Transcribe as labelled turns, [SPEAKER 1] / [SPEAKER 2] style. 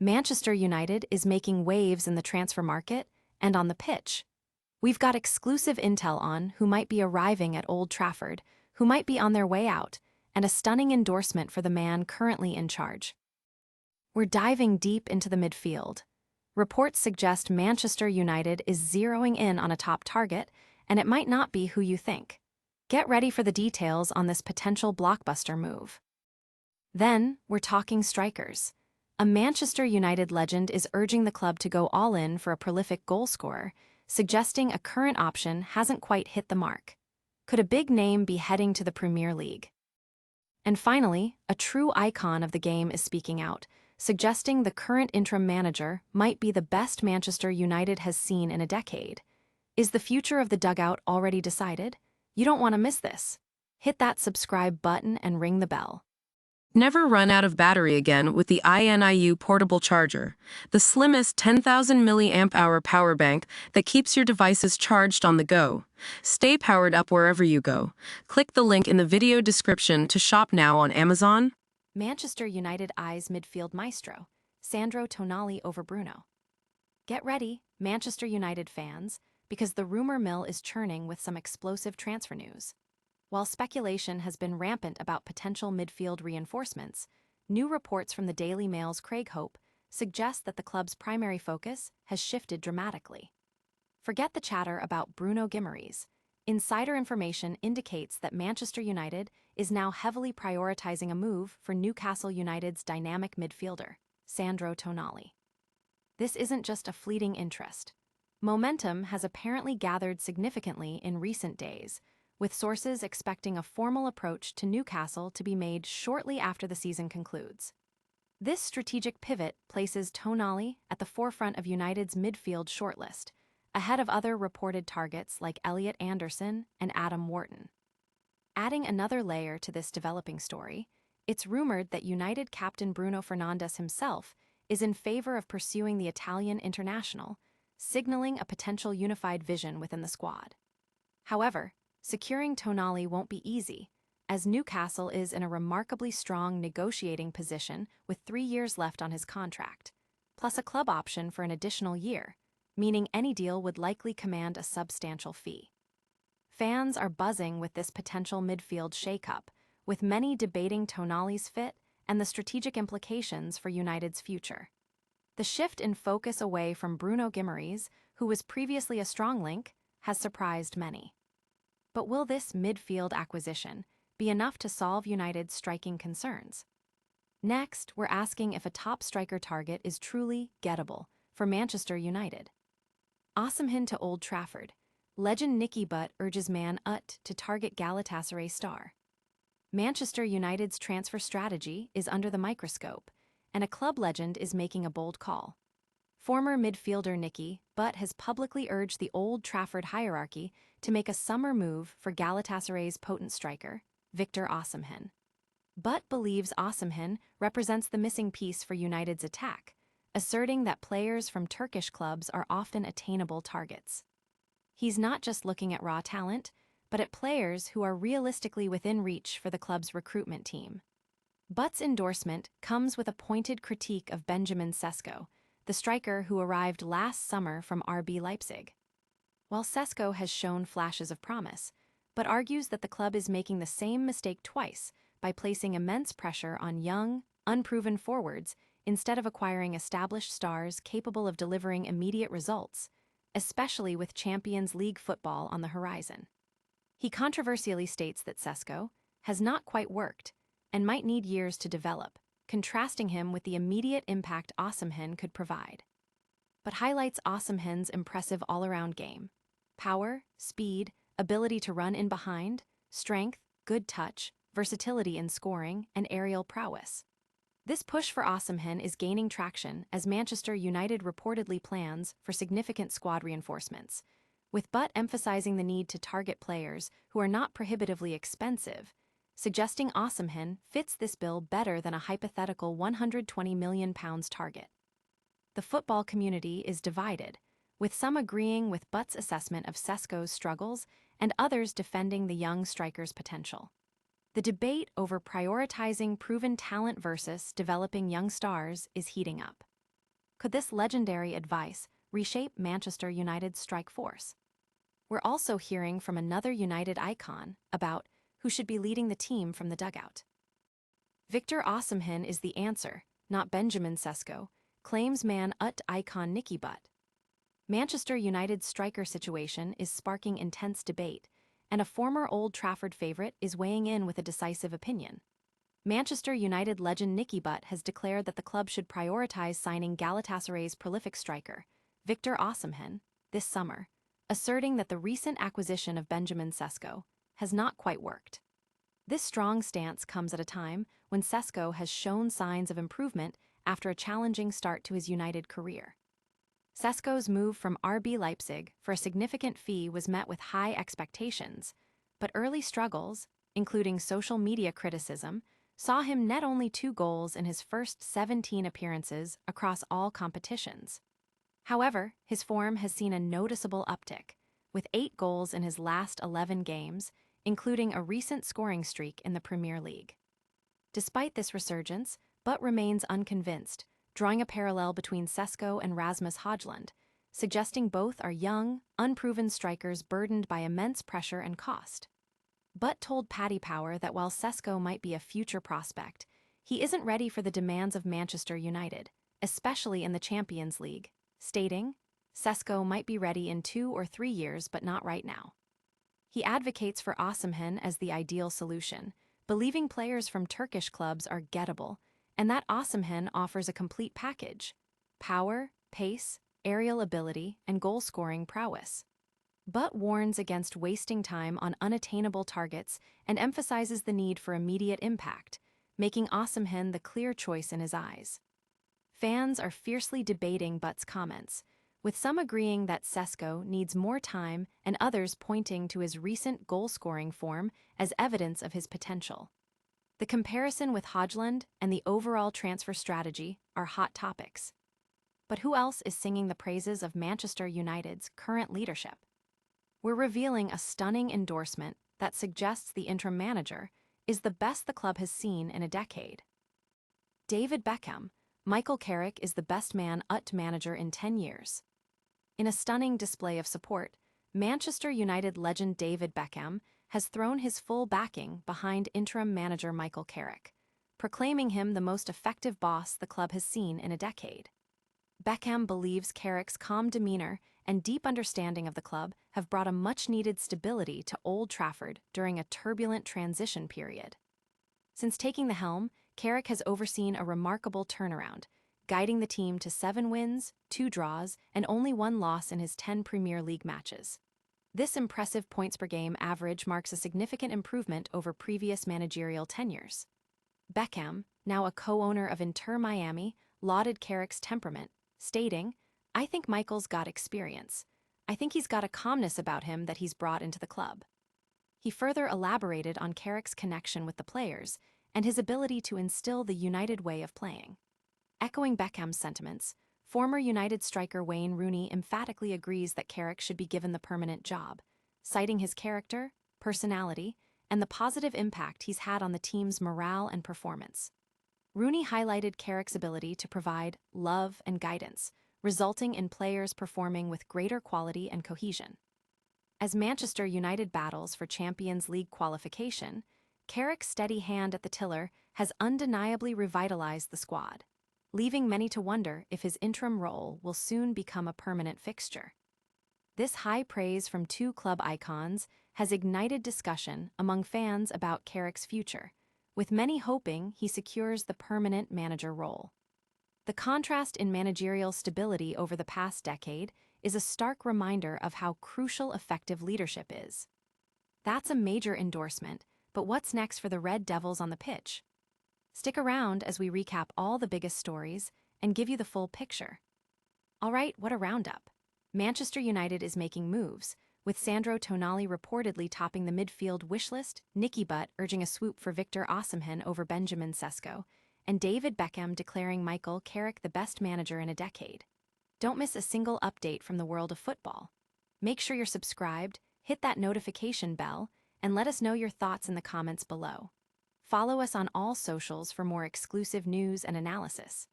[SPEAKER 1] Manchester United is making waves in the transfer market and on the pitch. We've got exclusive intel on who might be arriving at Old Trafford, who might be on their way out, and a stunning endorsement for the man currently in charge. We're diving deep into the midfield. Reports suggest Manchester United is zeroing in on a top target, and it might not be who you think. Get ready for the details on this potential blockbuster move. Then, we're talking strikers. A Manchester United legend is urging the club to go all in for a prolific goalscorer, suggesting a current option hasn't quite hit the mark. Could a big name be heading to the Premier League? And finally, a true icon of the game is speaking out, suggesting the current interim manager might be the best Manchester United has seen in a decade. Is the future of the dugout already decided? You don't want to miss this. Hit that subscribe button and ring the bell.
[SPEAKER 2] Never run out of battery again with the INIU portable charger, the slimmest 10,000 mAh power bank that keeps your devices charged on the go. Stay powered up wherever you go. Click the link in the video description to shop now on Amazon.
[SPEAKER 1] Manchester United eyes midfield maestro, Sandro Tonali over Bruno. Get ready, Manchester United fans, because the rumor mill is churning with some explosive transfer news. While speculation has been rampant about potential midfield reinforcements, new reports from the Daily Mail's Craig Hope suggest that the club's primary focus has shifted dramatically. Forget the chatter about Bruno Guimaraes. Insider information indicates that Manchester United is now heavily prioritizing a move for Newcastle United's dynamic midfielder, Sandro Tonali. This isn't just a fleeting interest. Momentum has apparently gathered significantly in recent days, with sources expecting a formal approach to Newcastle to be made shortly after the season concludes. This strategic pivot places Tonali at the forefront of United's midfield shortlist, ahead of other reported targets like Elliot Anderson and Adam Wharton. Adding another layer to this developing story, it's rumored that United captain Bruno Fernandes himself is in favor of pursuing the Italian international, signaling a potential unified vision within the squad. However, securing Tonali won't be easy, as Newcastle is in a remarkably strong negotiating position with 3 years left on his contract, plus a club option for an additional year, meaning any deal would likely command a substantial fee. Fans are buzzing with this potential midfield shakeup, with many debating Tonali's fit and the strategic implications for United's future. The shift in focus away from Bruno Guimaraes, who was previously a strong link, has surprised many. But will this midfield acquisition be enough to solve United's striking concerns? Next, we're asking if a top striker target is truly gettable for Manchester United. Osimhen to Old Trafford. Legend Nicky Butt urges Man Utd to target Galatasaray star. Manchester United's transfer strategy is under the microscope, and a club legend is making a bold call. Former midfielder Nicky Butt has publicly urged the Old Trafford hierarchy to make a summer move for Galatasaray's potent striker, Victor Osimhen. Butt believes Osimhen represents the missing piece for United's attack, asserting that players from Turkish clubs are often attainable targets. He's not just looking at raw talent, but at players who are realistically within reach for the club's recruitment team. Butt's endorsement comes with a pointed critique of Benjamin Sesko, the striker who arrived last summer from RB Leipzig. While Sesko has shown flashes of promise, but argues that the club is making the same mistake twice by placing immense pressure on young, unproven forwards instead of acquiring established stars capable of delivering immediate results, especially with Champions League football on the horizon. He controversially states that Sesko has not quite worked and might need years to develop, contrasting him with the immediate impact Osimhen could provide. But highlights Osimhen's impressive all-around game: power, speed, ability to run in behind, strength, good touch, versatility in scoring, and aerial prowess. This push for Osimhen is gaining traction as Manchester United reportedly plans for significant squad reinforcements, with Butt emphasizing the need to target players who are not prohibitively expensive, suggesting Osimhen fits this bill better than a hypothetical £120 million target. The football community is divided, with some agreeing with Butt's assessment of Sesko's struggles and others defending the young striker's potential. The debate over prioritizing proven talent versus developing young stars is heating up. Could this legendary advice reshape Manchester United's strike force? We're also hearing from another United icon about who should be leading the team from the dugout. Victor Osimhen is the answer, not Benjamin Sesko, claims Man Utd icon Nicky Butt. Manchester United's striker situation is sparking intense debate, and a former Old Trafford favorite is weighing in with a decisive opinion. Manchester United legend Nicky Butt has declared that the club should prioritize signing Galatasaray's prolific striker, Victor Osimhen, this summer, asserting that the recent acquisition of Benjamin Sesko has not quite worked. This strong stance comes at a time when Sesko has shown signs of improvement after a challenging start to his United career. Sesko's move from RB Leipzig for a significant fee was met with high expectations, but early struggles, including social media criticism, saw him net only 2 goals in his first 17 appearances across all competitions. However, his form has seen a noticeable uptick, with 8 goals in his last 11 games, including a recent scoring streak in the Premier League. Despite this resurgence, Butt remains unconvinced, drawing a parallel between Sesko and Rasmus Højlund, suggesting both are young, unproven strikers burdened by immense pressure and cost. Butt told Paddy Power that while Sesko might be a future prospect, he isn't ready for the demands of Manchester United, especially in the Champions League, stating, "Sesko might be ready in 2 or 3 years, but not right now." He advocates for Osimhen as the ideal solution, believing players from Turkish clubs are gettable, and that Osimhen offers a complete package: power, pace, aerial ability, and goal-scoring prowess. Butt warns against wasting time on unattainable targets and emphasizes the need for immediate impact, making Osimhen the clear choice in his eyes. Fans are fiercely debating Butt's comments, with some agreeing that Sesko needs more time and others pointing to his recent goal-scoring form as evidence of his potential. The comparison with Højlund and the overall transfer strategy are hot topics. But who else is singing the praises of Manchester United's current leadership? We're revealing a stunning endorsement that suggests the interim manager is the best the club has seen in a decade. David Beckham, Michael Carrick is the best Man Utd manager in 10 years. In a stunning display of support, Manchester United legend David Beckham has thrown his full backing behind interim manager Michael Carrick, proclaiming him the most effective boss the club has seen in a decade. Beckham believes Carrick's calm demeanor and deep understanding of the club have brought a much-needed stability to Old Trafford during a turbulent transition period. Since taking the helm, Carrick has overseen a remarkable turnaround, guiding the team to 7 wins, 2 draws, and only 1 loss in his 10 Premier League matches. This impressive points-per-game average marks a significant improvement over previous managerial tenures. Beckham, now a co-owner of Inter Miami, lauded Carrick's temperament, stating, "I think Michael's got experience. I think he's got a calmness about him that he's brought into the club." He further elaborated on Carrick's connection with the players and his ability to instill the United way of playing. Echoing Beckham's sentiments, former United striker Wayne Rooney emphatically agrees that Carrick should be given the permanent job, citing his character, personality, and the positive impact he's had on the team's morale and performance. Rooney highlighted Carrick's ability to provide love and guidance, resulting in players performing with greater quality and cohesion. As Manchester United battles for Champions League qualification, Carrick's steady hand at the tiller has undeniably revitalized the squad, leaving many to wonder if his interim role will soon become a permanent fixture. This high praise from 2 club icons has ignited discussion among fans about Carrick's future, with many hoping he secures the permanent manager role. The contrast in managerial stability over the past decade is a stark reminder of how crucial effective leadership is. That's a major endorsement, but what's next for the Red Devils on the pitch? Stick around as we recap all the biggest stories and give you the full picture. All right, what a roundup. Manchester United is making moves, with Sandro Tonali reportedly topping the midfield wish list, Nicky Butt urging a swoop for Victor Osimhen over Benjamin Sesko, and David Beckham declaring Michael Carrick the best manager in a decade. Don't miss a single update from the world of football. Make sure you're subscribed, hit that notification bell, and let us know your thoughts in the comments below. Follow us on all socials for more exclusive news and analysis.